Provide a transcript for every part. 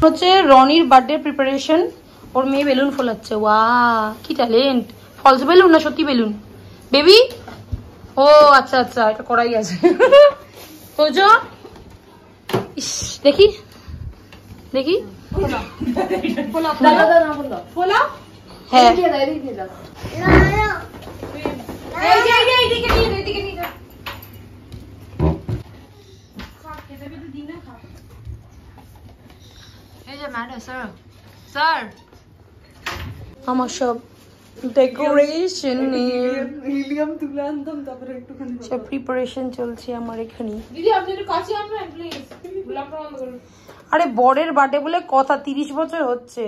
হচ্ছে রনির birthday preparation. ওর মেয়ে বেলুন ফোলাচ্ছে। ওয়াও কি ট্যালেন্ট! ফলস বেলুন না সত্যি বেলুন বেবি? ও আচ্ছা আচ্ছা, এটা করাই আছে। তোজো ইস, দেখি দেখি হ্যাঁ আমার সব ডেকোরেশন সব প্রিপারেশন চলছে আমার এখানে। আরে বরের বার্থডে বলে কথা, 30 বছর হচ্ছে।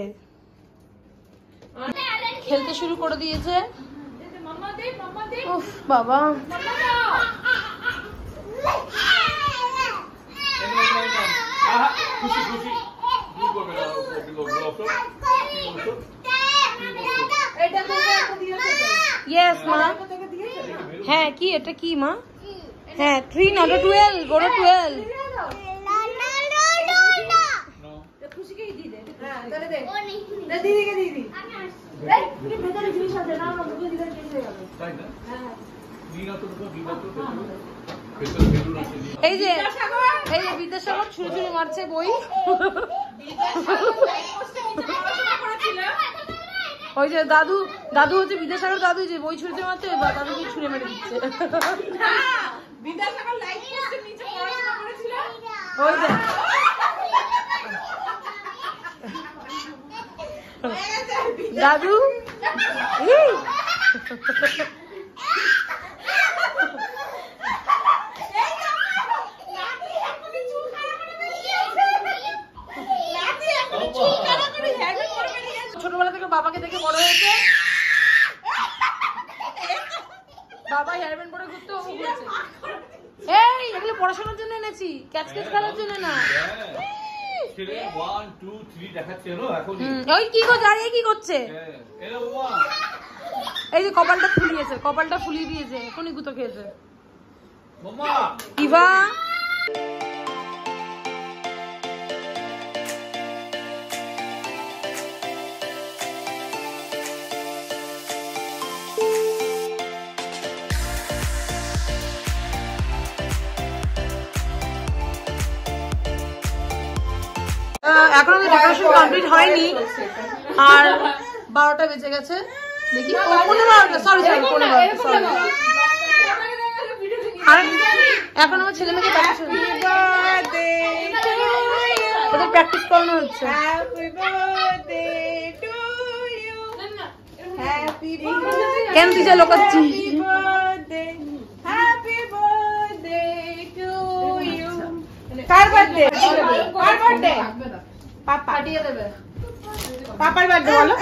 খেলতে শুরু করে দিয়েছে। উফ বাবা, ইয়েস মা। হ্যাঁ কি এটা কি মা? হ্যাঁ 3 not 12, বড় 12। এই যে বিদ্যাসাগর ছুঁড়ে ছুঁড়ে মারছে বই। ওই যে দাদু হচ্ছে বিদ্যাসাগর দাদু, যে বই ছুঁড়ে মারছে দাদুকে ছুঁড়ে মেরে দিচ্ছে। ওই যে দাদু ছোটবেলা থেকে বাবাকে দেখে বড় হয়েছে। বাবা হেয়ারব্যান্ড পরে ঘুরতে ও ঘুরছে। এই এগুলো পড়াশোনার জন্য এনেছি, ক্যাচ ক্যাচ খেলার জন্য না। ওই কি করছে? আরে কি করছে? এই যে কপালটা ফুলিয়ে দিয়েছে, এখনই গুঁতো খেয়েছে। ইভা এখনো ডেকোরেশন কমপ্লিট হয়নি, আর 12টা বেজে গেছে। দেখি 15টা, সরি 15টা, সরি। আর এখন আমার ছেলে মেয়েকে ওদের প্র্যাকটিস করানো হচ্ছে। কেন তুই যা লোকাচ্ছিস? কার বার্থডে? পাপা দিয়ে দেবে। পাপার বার্থডে বলো।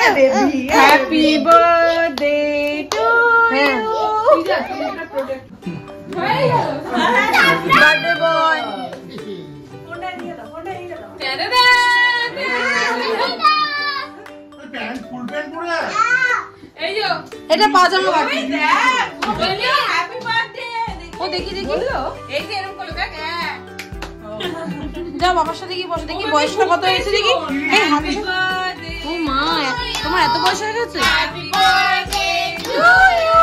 Happy birthday to you. Birthday boy. ফোনটা দিয়ে দাও, ফোনটা দিয়ে দাও। প্যান্ট ফুল প্যান্ট পরে। এই যে এটা পাজামা বাকি। Happy birthday. ও দেখি এই যে এরকম করে দেখ। যাও বাবার সাথে গিয়ে বসে, দেখি বয়সটা কত হয়েছে দেখি। এই হাতে ও মা, তোমার এত বয়স হয়ে গেছে? Happy birthday to you.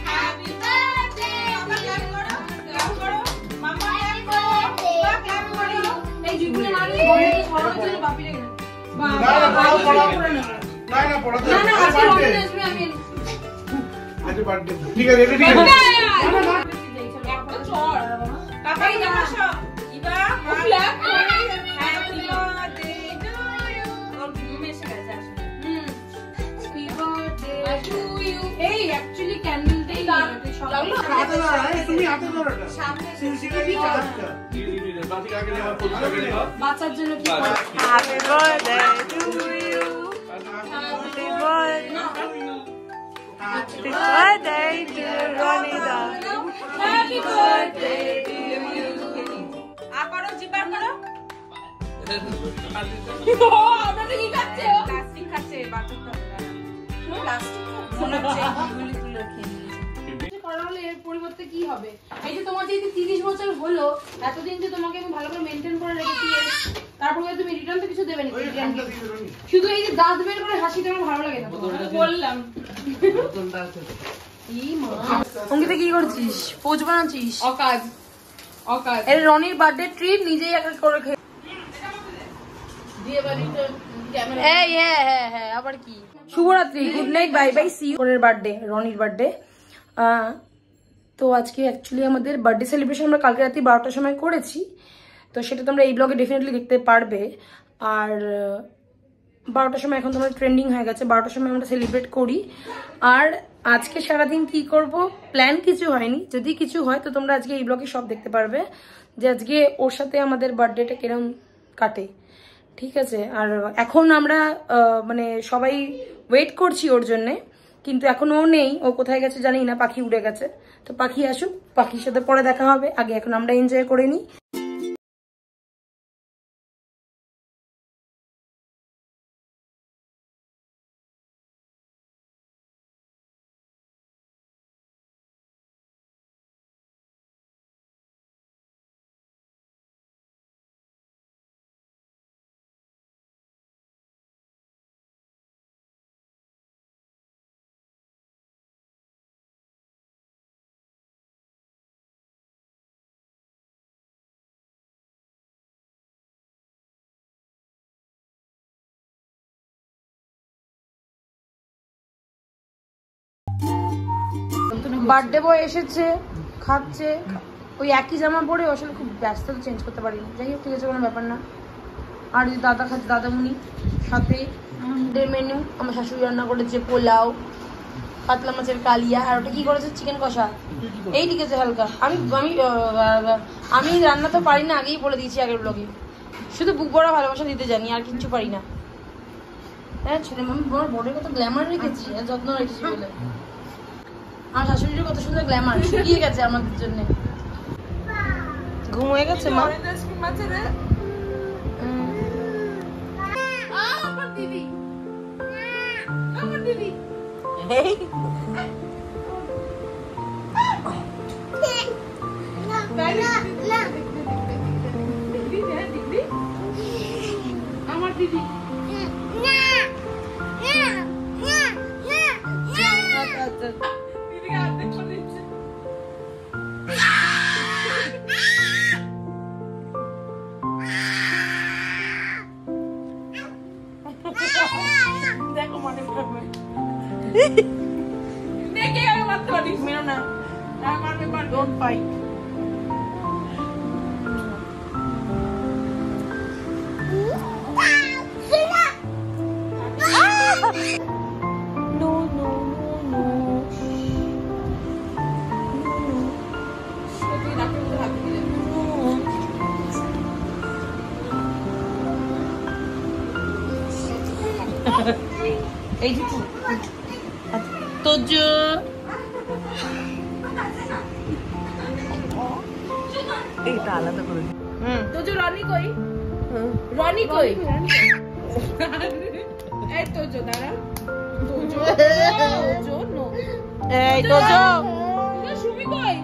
Happy birthday. বাবা ক্ল্যাপ করো, ক্ল্যাপ করো। মামা ক্ল্যাপ করো, বাবা ক্ল্যাপ করো। এই জিগুলো মারলে বড়কে সরানোর জন্য বাপিরে গেল। বাবা না পড়াতে না না, আজকে রনি আসবে। আমি আজ বার্থডে ঠিক আছে, এটা ঠিক আছে। একটা চড় পাপাই না আসো। ইবা ক্ল্যাপ করো। Happy birthday to you. ওর ঘুম এসে গেছে আসলে। Happy birthday to you. এই অ্যাকচুয়ালি ক্যান্ডেলটাই লাগলো। হাতে না, তুমি হাতে ধরো এটা সামনে সিসিটিভি চার্জটা দিয়ে বাকি আগে আমার ফোন করে দাও। বাচ্চার জন্য কি happy birthday to you. Happy birthday to রনিদা। Happy birthday to you. করো জিপার করো। ও আপনারা কি খাচ্ছে? ও প্লাস্টিক খাচ্ছে, বাচ্চাটা প্লাস্টিক মনে হচ্ছে গুলি তুলে খেয়ে নিয়েছে। করা হলে পরিবর্তে কি হবে? এই যে তোমার যে 30 বছর হলো, এতদিন যে তোমাকে আমি ভালো করে মেনটেন করে রেখেছি, তারপরে তুমি রিটার্ন তো কিছু দেবে না। শুধু এই যে দাঁত বের করে হাসিটা আমার ভালো লাগে না। বললাম অঙ্কিতা কি করছিস? পোজ বানাচ্ছিস? অকাজ অকাজ। এর রনির বার্থডে ট্রিট নিজেই এক করে খেয়ে আবার কি। শুভরাত্রি, good night, bye bye, see you. ওর বার্থডে, রনির বার্থডে। তো আজকে অ্যাকচুয়ালি আমাদের বার্থডে সেলিব্রেশন আমরা কালকে রাতে 12টার সময় করেছি, তো সেটা তোমরা এই ব্লগে ডেফিনেটলি দেখতে পারবে। আর 12টার সময় এখন তোমরা ট্রেন্ডিং হয়ে গেছে, 12টার সময় আমরা সেলিব্রেট করি। আর আজকে সারাদিন কি করব প্ল্যান কিছু হয়নি, যদি কিছু হয় তো তোমরা আজকে এই ব্লগে সব দেখতে পারবে যে আজকে ওর সাথে আমাদের বার্থডেটা কিরম কাটে, ঠিক আছে। আর এখন আমরা মানে সবাই ওয়েট করছি ওর জন্যে, কিন্তু এখন ও নেই, ও কোথায় গেছে জানি না, পাখি উড়ে গেছে। তো পাখি আসুক, পাখির সাথে পরে দেখা হবে, আগে এখন আমরা এনজয় করে নিই। বার্থডে বয় এসেছে, খাচ্ছে, ওই একই জামা পরে আসলে খুব ব্যস্ত, তো চেঞ্জ করতে পারিনি। যাই হোক, ঠিক আছে, কোনো ব্যাপার না। আর যে দাদা খাচ্ছে, দাদামুনি সাথে আমাদের মেনু, আমার শাশুড়ি রান্না করেছে পোলাও, পাতলা মাছের কালিয়া, আর ওটা কি করেছে চিকেন কষা, এই ঠিক আছে হালকা। আমি আমি আমি রান্না তো পারি না, আগেই বলে দিয়েছি আগের ব্লগে, শুধু বুক ভরা ভালোবাসা দিতে জানি, আর কিচ্ছু পারি না। হ্যাঁ ছেলে, আমি বড়ের কত গ্ল্যামার রেখেছি আর যত্ন রেখেছি বলে। আমার শাশুড়ির কত সুন্দর গ্ল্যামার, শুকিয়ে গেছে আমাদের জন্য। ঘুম হয়ে গেছে মা? আমার দিদি দেখো মনে করবে দেখে আমি মারতে পারিস না, মারবে মার, ডোন্ট ফাইট। এই তোজো এইটা আলাদা করে তোজো, রনি কই? রনি কই? এই তোজো দাঁড়া, তোজো তোজো নো, এই তোজো সুমি কই?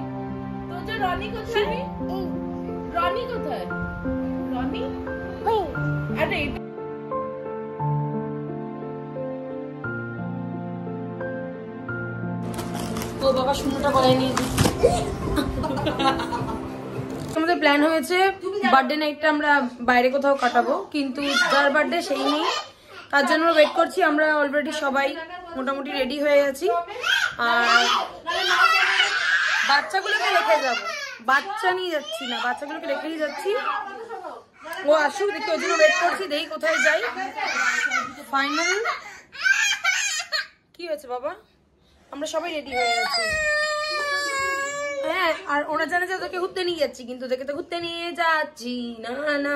তোজো রনি কোথায়? রনি কোথায়? রনি আরে ও বাবা শূন্যটা বলাই নিয়ে আমাদের প্ল্যান হয়েছে বার্থডে নাইটটা আমরা বাইরে কোথাও কাটাবো, কিন্তু যার বার্থডে সেই নেই, তার জন্য ওয়েট করছি। আমরা অলরেডি সবাই মোটামুটি রেডি হয়ে গেছি, আর বাচ্চাগুলোকে রেখে যাবো, বাচ্চা নিয়ে যাচ্ছি না, বাচ্চাগুলোকে রেখেই যাচ্ছি। ও আসুক, দেখি ওর জন্য ওয়েট করছি, দেখি কোথায় যাই। ফাইনাল কি হয়েছে বাবা? আমরা সবাই রেডি হয়ে গেছি। হ্যাঁ, আর ওরা জানে যে ওদেরকে ঘুরতে নিয়ে যাচ্ছি, কিন্তু ওদেরকে তো ঘুরতে নিয়ে যাচ্ছি না না না।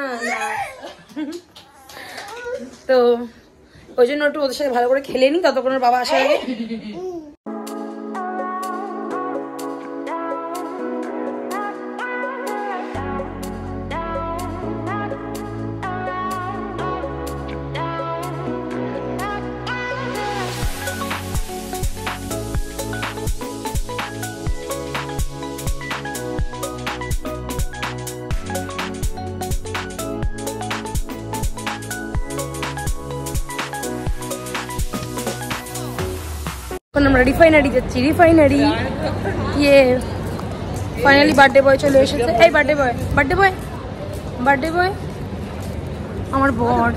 তো ওই জন্য একটু ওদের সাথে ভালো করে খেলে নি, ততক্ষণ বাবা আসার আগে। রিফাইনারি যাচ্ছি, রিফাইনারি। ইয়ে ফাইনালি বার্থডে বয় চলে এসেছে। এই birthday boy, birthday boy, birthday boy আমার বর।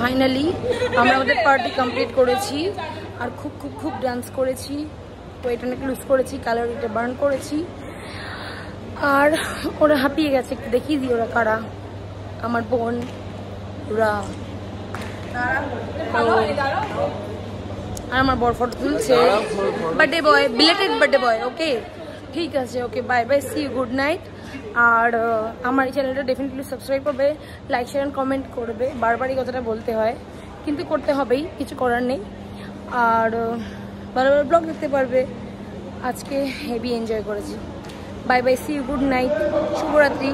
ফাইনালি আমরা আমাদের পার্টি কমপ্লিট করেছি আর খুব খুব খুব ডান্স করেছি, ওয়েট অনেক লুজ করেছি, ক্যালোরিটা বার্ন করেছি আর ওরা হাঁপিয়ে গেছে। একটু দেখিয়ে দিই ওরা কারা। আমার বোন ওরা আর আমার বর ফটো তুলছে। Birthday boy, belated birthday boy. Okay ঠিক আছে, okay bye bye, see you, good night. আর আমার এই চ্যানেলটা ডেফিনেটলি সাবস্ক্রাইব করবে, লাইক শেয়ার অ্যান্ড কমেন্ট করবে। বারবারই কথাটা বলতে হয় কিন্তু করতে হবেই, কিছু করার নেই। আর বারবার ব্লগ দেখতে পারবে। আজকে হেভি এনজয় করেছি। Bye bye, see you, good night, শুভরাত্রি।